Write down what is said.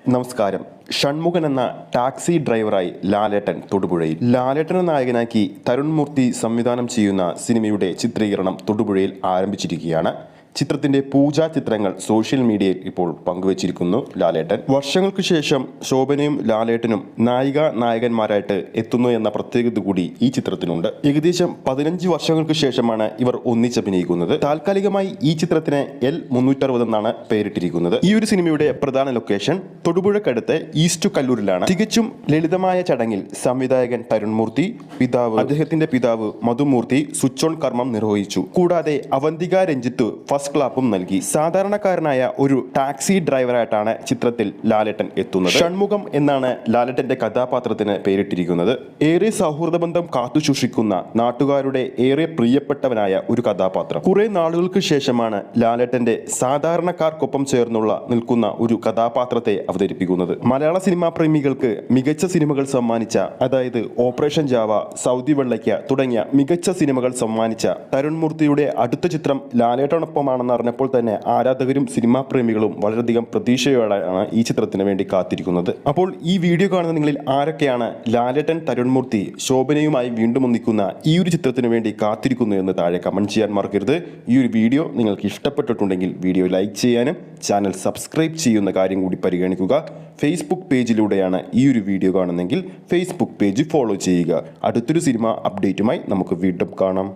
നമസ്കാരം. ഷൺമുഖൻ എന്ന ടാക്സി ഡ്രൈവറായി ലാലേട്ടൻ തൊടുപുഴയിൽ. ലാലേട്ടനെ നായകനാക്കി തരുൺ മൂർത്തി സംവിധാനം ചെയ്യുന്ന സിനിമയുടെ ചിത്രീകരണം തൊടുപുഴയിൽ ആരംഭിച്ചിരിക്കുകയാണ്. ചിത്രത്തിന്റെ പൂജാ ചിത്രങ്ങൾ സോഷ്യൽ മീഡിയയിൽ ഇപ്പോൾ പങ്കുവച്ചിരിക്കുന്നു ലാലേട്ടൻ. വർഷങ്ങൾക്ക് ശേഷം ശോഭനയും ലാലേട്ടനും നായകന്മാരായിട്ട് എത്തുന്നു എന്ന പ്രത്യേകത കൂടി ഈ ചിത്രത്തിനുണ്ട്. ഏകദേശം 15 വർഷങ്ങൾക്ക് ശേഷമാണ് ഇവർ ഒന്നിച്ചഭിനയിക്കുന്നത്. താൽക്കാലികമായി ഈ ചിത്രത്തിന് L360 എന്നാണ് പേരിട്ടിരിക്കുന്നത്. ഈ ഒരു സിനിമയുടെ പ്രധാന ലൊക്കേഷൻ തൊടുപുഴക്കടുത്ത് ഈസ്റ്റ് കല്ലൂരിലാണ്. തികച്ചും ലളിതമായ ചടങ്ങിൽ സംവിധായകൻ തരുൺ മൂർത്തി, അദ്ദേഹത്തിന്റെ പിതാവ് മധുമൂർത്തി സ്വിച്ച് ഓൺ കർമ്മം നിർവഹിച്ചു. കൂടാതെ അവന്തിക രഞ്ജിത്ത് ഫസ്റ്റ് ക്ലാപ്പും നൽകി. സാധാരണക്കാരനായ ഒരു ടാക്സി ഡ്രൈവറായിട്ടാണ് ചിത്രത്തിൽ ലാലേട്ടൻ എത്തുന്നത്. ഷൺമുഖം എന്നാണ് ലാലേട്ടന്റെ കഥാപാത്രത്തിന് പേരിട്ടിരിക്കുന്നത്. ഏറെ സൗഹൃദ ബന്ധം കാത്തുസൂക്ഷിക്കുന്ന നാട്ടുകാരുടെ ഏറെ പ്രിയപ്പെട്ടവനായ ഒരു കഥാപാത്രം. കുറെ നാളുകൾക്ക് ശേഷമാണ് ലാലേട്ടന്റെ സാധാരണക്കാർക്കൊപ്പം ചേർന്നുള്ള നിൽക്കുന്ന ഒരു കഥാപാത്രത്തെ അവതരിപ്പിക്കുന്നത്. മലയാള സിനിമാ പ്രേമികൾക്ക് മികച്ച സിനിമകൾ സമ്മാനിച്ച, അതായത് ഓപ്പറേഷൻ ജാവ, സൗദി തുടങ്ങിയ മികച്ച സിനിമകൾ സമ്മാനിച്ച തരുൺ മൂർത്തിയുടെ അടുത്ത ചിത്രം ലാലേട്ടനൊപ്പം അറിഞ്ഞപ്പോൾ തന്നെ ആരാധകരും സിനിമാ പ്രേമികളും വളരെയധികം പ്രതീക്ഷയോടെയാണ് ഈ ചിത്രത്തിന് വേണ്ടി കാത്തിരിക്കുന്നത്. അപ്പോൾ ഈ വീഡിയോ കാണുന്ന നിങ്ങളിൽ ആരൊക്കെയാണ് ലാലേട്ടൻ, തരുൺ മൂർത്തി, ശോഭനയുമായി വീണ്ടും ഒന്നിക്കുന്ന ഈ ഒരു ചിത്രത്തിന് വേണ്ടി കാത്തിരിക്കുന്നു എന്ന് താഴെ കമന്റ് ചെയ്യാൻ മറക്കരുത്. ഈ ഒരു വീഡിയോ നിങ്ങൾക്ക് ഇഷ്ടപ്പെട്ടിട്ടുണ്ടെങ്കിൽ വീഡിയോ ലൈക്ക് ചെയ്യാനും ചാനൽ സബ്സ്ക്രൈബ് ചെയ്യുന്ന കാര്യം കൂടി പരിഗണിക്കുക. ഫേസ്ബുക്ക് പേജിലൂടെയാണ് ഈ ഒരു വീഡിയോ കാണുന്നതെങ്കിൽ ഫേസ്ബുക്ക് പേജ് ഫോളോ ചെയ്യുക. അടുത്തൊരു സിനിമ അപ്ഡേറ്റുമായി നമുക്ക് വീണ്ടും കാണാം.